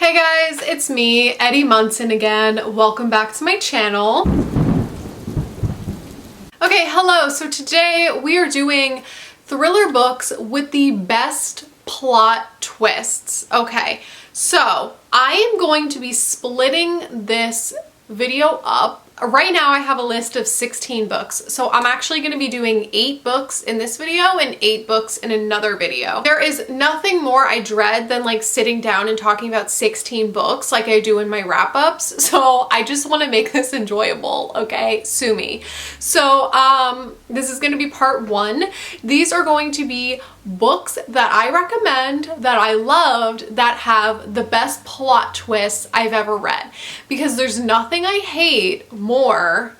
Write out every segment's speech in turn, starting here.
Hey guys, it's me, Eddie Munson again. Welcome back to my channel. Okay, hello. So today we are doing thriller books with the best plot twists. Okay, so I am going to be splitting this video up. Right now I have a list of 16 books, so I'm actually going to be doing 8 books in this video and 8 books in another video. There is nothing more I dread than like sitting down and talking about 16 books like I do in my wrap-ups, so I just want to make this enjoyable, okay? Sue me. So this is going to be part 1. These are going to be books that I recommend, that I loved, that have the best plot twists I've ever read. Because there's nothing I hate more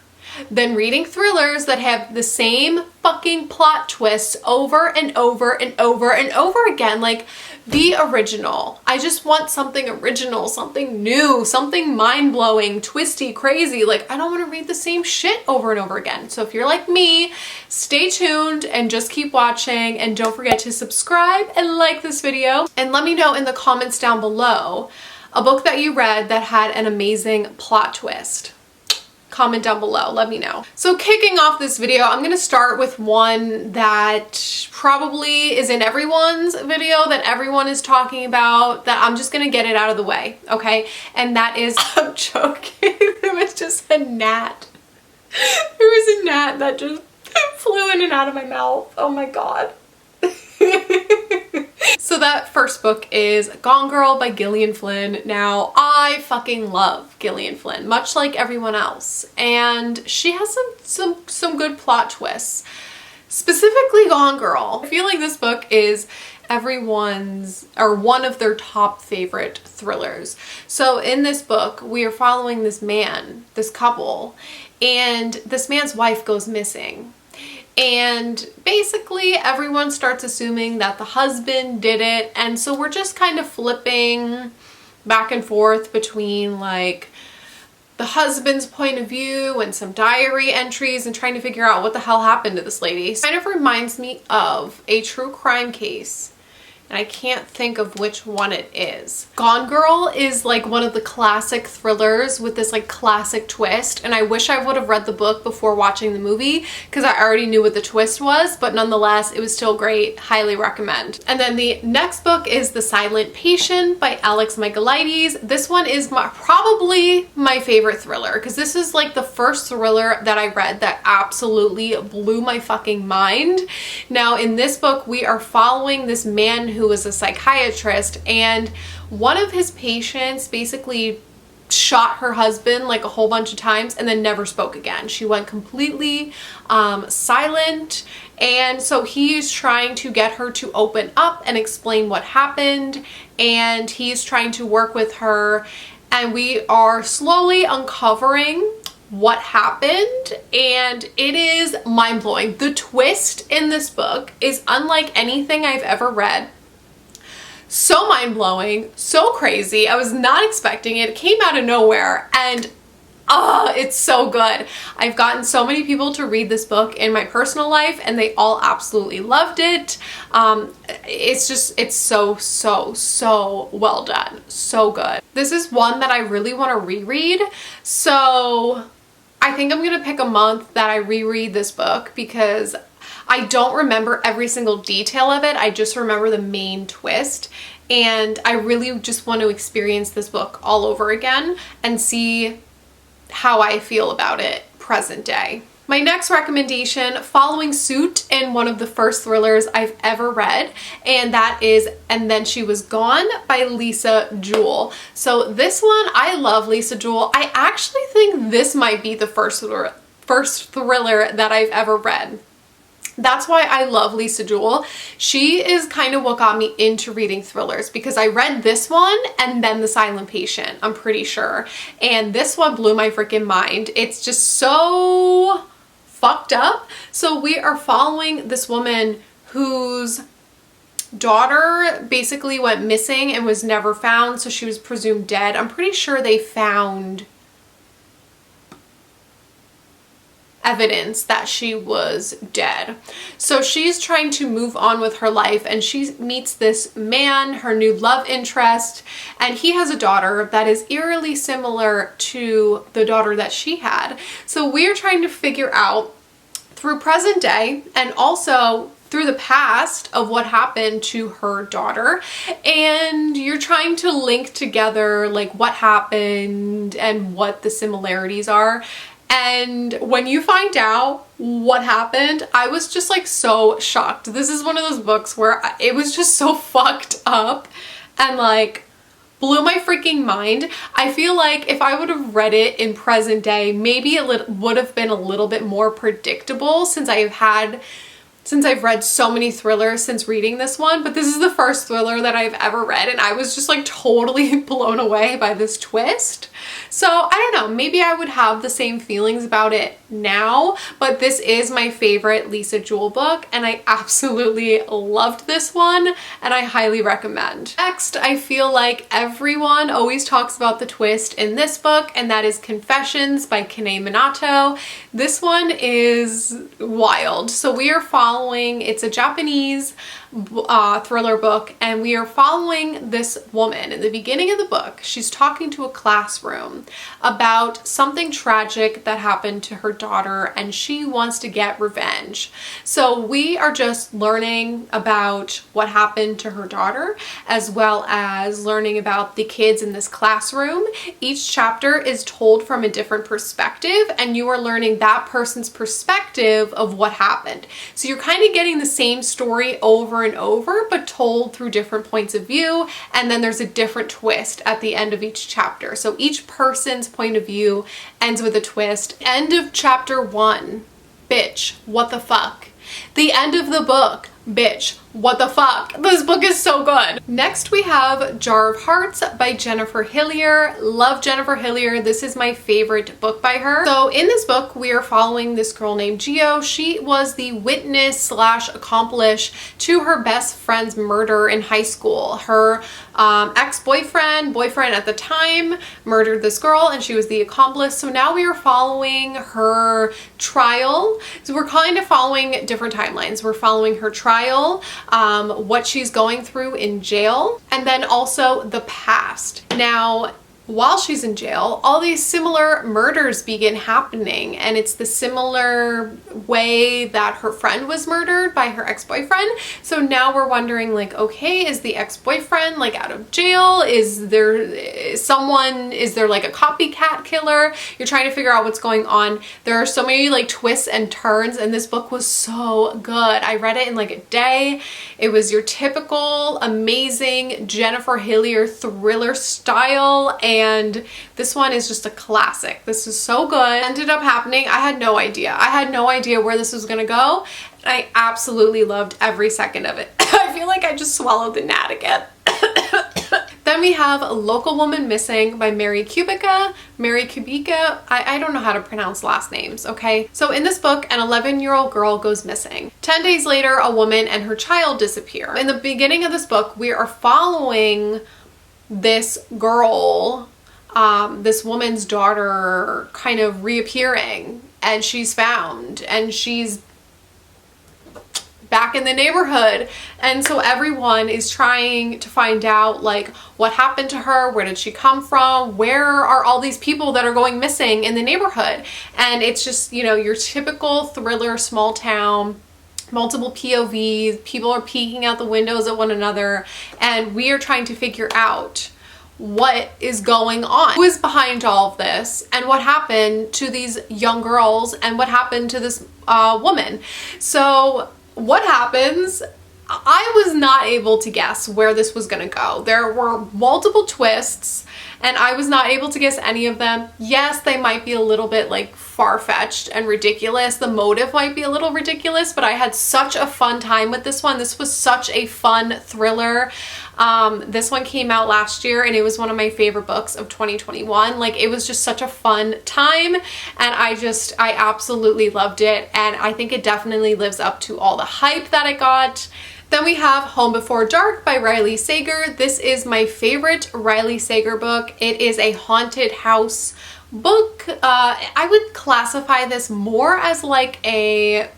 than reading thrillers that have the same fucking plot twists over and over and over and over again. Like, be original. I just want something original, something new, something mind-blowing, twisty, crazy. Like, I don't want to read the same shit over and over again. So if you're like me, stay tuned and just keep watching, and don't forget to subscribe and like this video, and let me know in the comments down below a book that you read that had an amazing plot twist. Comment down below, let me know. So kicking off this video, I'm gonna start with one that probably is in everyone's video, that everyone is talking about, that I'm just gonna get it out of the way, okay? And that is, I'm joking, it was just a gnat. There was a gnat that just flew in and out of my mouth. Oh my god. So that first book is Gone Girl by Gillian Flynn. Now, I fucking love Gillian Flynn, much like everyone else, and she has some good plot twists. Specifically Gone Girl. I feel like this book is everyone's, or one of their top favorite thrillers. So in this book, we are following this man, this couple, and this man's wife goes missing. And basically everyone starts assuming that the husband did it, and so we're just kind of flipping back and forth between like the husband's point of view and some diary entries and trying to figure out what the hell happened to this lady. It kind of reminds me of a true crime case, and I can't think of which one it is. Gone Girl is like one of the classic thrillers with this like classic twist, and I wish I would have read the book before watching the movie because I already knew what the twist was, but nonetheless it was still great. Highly recommend. And then the next book is The Silent Patient by Alex Michaelides. This one is probably my favorite thriller because this is like the first thriller that I read that absolutely blew my fucking mind. Now in this book we are following this man who was a psychiatrist, and one of his patients basically shot her husband like a whole bunch of times and then never spoke again. She went completely silent, and so he's trying to get her to open up and explain what happened, and he's trying to work with her, and we are slowly uncovering what happened, and it is mind-blowing. The twist in this book is unlike anything I've ever read. So mind-blowing, so crazy. I was not expecting it. It came out of nowhere, and it's so good. I've gotten so many people to read this book in my personal life, and they all absolutely loved it. It's so well done. So good. This is one that I really want to reread, so I think I'm gonna pick a month that I reread this book because I don't remember every single detail of it. I just remember the main twist, and I really just want to experience this book all over again and see how I feel about it present day. My next recommendation, following suit in one of the first thrillers I've ever read, and that is And Then She Was Gone by Lisa Jewell. So this one, I love Lisa Jewell. I actually think this might be the first thriller that I've ever read. That's why I love Lisa Jewell. She is kind of what got me into reading thrillers, because I read this one and then The Silent Patient, I'm pretty sure. And this one blew my freaking mind. It's just so fucked up. So we are following this woman whose daughter basically went missing and was never found, so she was presumed dead. I'm pretty sure they found evidence that she was dead. So she's trying to move on with her life, and she meets this man, her new love interest, and he has a daughter that is eerily similar to the daughter that she had. So we're trying to figure out through present day and also through the past of what happened to her daughter, and you're trying to link together like what happened and what the similarities are. And when you find out what happened, I was just like so shocked. This is one of those books where it was just so fucked up and like blew my freaking mind. I feel like if I would have read it in present day, maybe it would have been a little bit more predictable since I've read so many thrillers since reading this one, but this is the first thriller that I've ever read, and I was just like totally blown away by this twist. So I don't know, maybe I would have the same feelings about it now, but this is my favorite Lisa Jewell book, and I absolutely loved this one, and I highly recommend. Next, I feel like everyone always talks about the twist in this book, and that is Confessions by Kanae Minato. This one is wild. So we are following, it's a Japanese thriller book, and we are following this woman. In the beginning of the book, she's talking to a classroom about something tragic that happened to her daughter, and she wants to get revenge. So we are just learning about what happened to her daughter, as well as learning about the kids in this classroom. Each chapter is told from a different perspective, and you are learning that person's perspective of what happened. So you're kind of getting the same story over and over, but told through different points of view, and then there's a different twist at the end of each chapter. So each person's point of view ends with a twist. End of chapter 1, bitch, what the fuck? The end of the book, bitch, what the fuck? This book is so good. Next we have Jar of Hearts by Jennifer Hillier. Love Jennifer Hillier. This is my favorite book by her. So in this book, we are following this girl named Gio. She was the witness slash accomplice to her best friend's murder in high school. Her boyfriend at the time murdered this girl, and she was the accomplice. So now we are following her trial. So we're kind of following different timelines. We're following her trial, what she's going through in jail, and then also the past. Now, while she's in jail, all these similar murders begin happening, and it's the similar way that her friend was murdered by her ex-boyfriend. So now we're wondering, like, okay, is the ex-boyfriend like out of jail? Is there like a copycat killer? You're trying to figure out what's going on. There are so many like twists and turns, and this book was so good. I read it in like a day. It was your typical amazing Jennifer Hillier thriller style, and this one is just a classic. This is so good. Ended up happening, I had no idea. I had no idea where this was gonna go, and I absolutely loved every second of it. I feel like I just swallowed the gnat again. Then we have Local Woman Missing by Mary Kubica. I don't know how to pronounce last names, okay? So in this book, an 11-year-old girl goes missing. 10 days later, a woman and her child disappear. In the beginning of this book, we are following this girl, this woman's daughter, kind of reappearing, and she's found, and she's back in the neighborhood. And so everyone is trying to find out like what happened to her, where did she come from, where are all these people that are going missing in the neighborhood. And it's just, you know, your typical thriller, small town, multiple POVs, people are peeking out the windows at one another, and we are trying to figure out what is going on, who is behind all of this, and what happened to these young girls, and what happened to this woman. So what happens, I was not able to guess where this was gonna go. There were multiple twists, and I was not able to guess any of them. Yes, they might be a little bit like far-fetched and ridiculous. The motive might be a little ridiculous, but I had such a fun time with this one. This was such a fun thriller. This one came out last year, and it was one of my favorite books of 2021. Like, it was just such a fun time, and I absolutely loved it, and I think it definitely lives up to all the hype that it got. Then we have Home Before Dark by Riley Sager. This is my favorite Riley Sager book. It is a haunted house book, I would classify this more as like a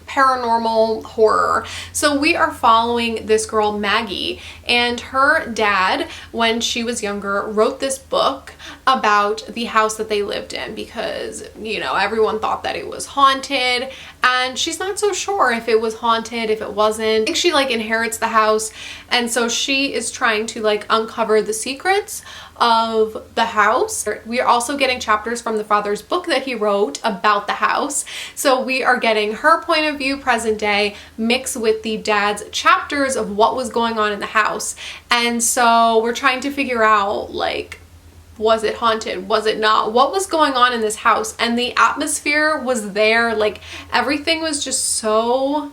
paranormal horror. So we are following this girl Maggie, and her dad, when she was younger, wrote this book about the house that they lived in because, you know, everyone thought that it was haunted, and she's not so sure if it was haunted, if it wasn't. I think she like inherits the house, and so she is trying to like uncover the secrets of the house. We are also getting chapters from the father's book that he wrote about the house. So we are getting her point of view, present day, mixed with the dad's chapters of what was going on in the house. And so we're trying to figure out, like, was it haunted? Was it not? What was going on in this house? And the atmosphere was there. Like, everything was just so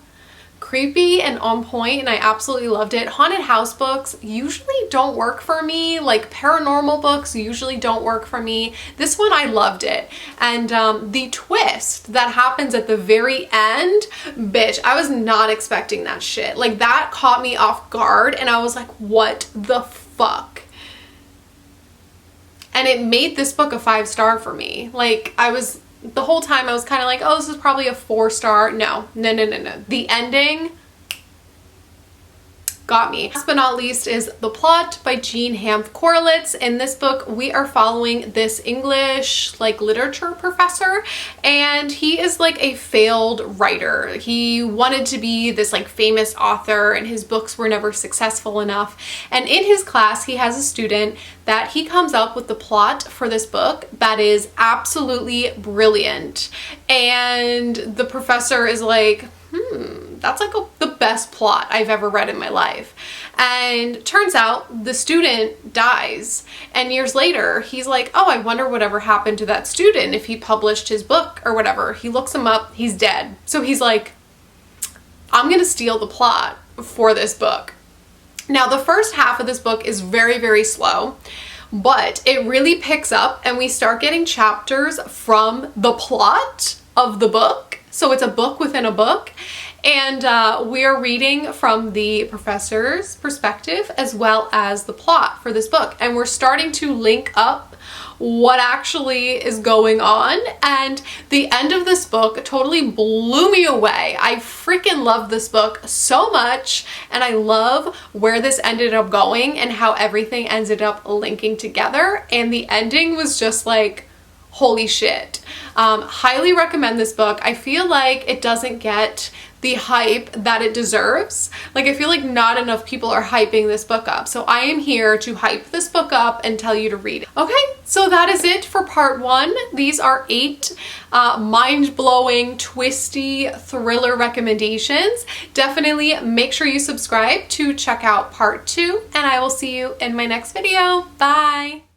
creepy and on point, and I absolutely loved it. Haunted house books usually don't work for me. Like, paranormal books usually don't work for me. This one, I loved it. And the twist that happens at the very end, bitch, I was not expecting that shit. Like, that caught me off guard, and I was like, what the fuck? And it made this book a 5-star for me. Like, the whole time I was kind of like, oh, this is probably a 4-star. No. The ending got me. Last but not least is The Plot by Jean Hanff Corlitz. In this book, we are following this English like literature professor, and he is like a failed writer. He wanted to be this like famous author, and his books were never successful enough. And in his class, he has a student that he comes up with the plot for this book that is absolutely brilliant. And the professor is like, that's like the best plot I've ever read in my life. And turns out the student dies, and years later he's like, oh, I wonder whatever happened to that student, if he published his book or whatever. He looks him up, he's dead. So he's like, I'm gonna steal the plot for this book. Now, the first half of this book is very, very slow, but it really picks up, and we start getting chapters from the plot of the book. So it's a book within a book, and we are reading from the professor's perspective as well as the plot for this book, and we're starting to link up what actually is going on. And the end of this book totally blew me away. I freaking love this book so much, and I love where this ended up going and how everything ended up linking together, and the ending was just like, holy shit. Highly recommend this book. I feel like it doesn't get the hype that it deserves. Like, I feel like not enough people are hyping this book up. So I am here to hype this book up and tell you to read it. Okay, so that is it for part 1. These are 8 mind-blowing, twisty thriller recommendations. Definitely make sure you subscribe to check out part 2, and I will see you in my next video. Bye!